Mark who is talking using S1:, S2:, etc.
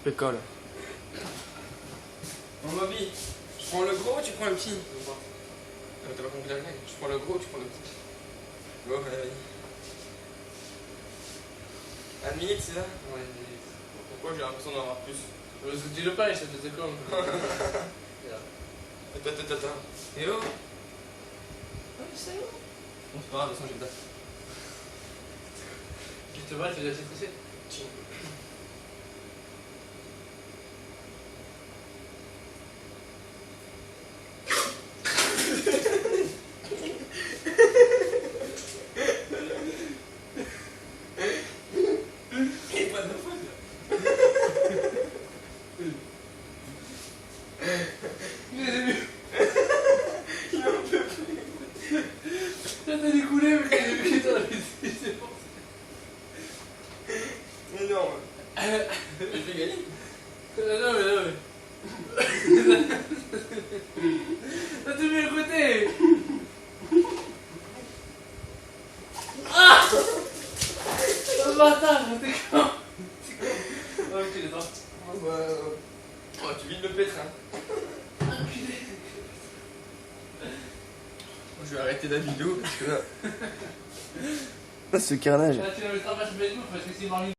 S1: Pécole.
S2: Bon, Bobby, je prends le gros ou tu prends le petit? T'as pas compris la blague? Je prends le gros ou tu prends le petit? Bon, vas-y. 1 minute, c'est ça?
S1: Ouais,
S2: Pourquoi j'ai l'impression d'en avoir plus?
S1: dis-le pas, ça faisait comme.
S2: Attends. Et oh?
S1: Ouais, c'est où?
S2: Bon, c'est pas grave, de toute façon, j'ai le date.
S1: Tu te vois, tu l'as stressé?
S2: Tiens. Et pas de faute.
S1: J'ai vu. Ça t'a découlé, mais quand j'ai vu que t'en avais dit, c'est bon.
S2: Énorme. Je vais gagner.
S1: Non, mais. T'as tout mis à côté. Ah! Oh bâtard, t'es con. Oh, enculé, toi.
S2: Oh, tu vides le pétrin.
S1: Enculé.
S2: Je vais arrêter la vidéo parce que là. Là, ce carnage.
S1: Là, tu vas mettre ta page Facebook parce que c'est marrant.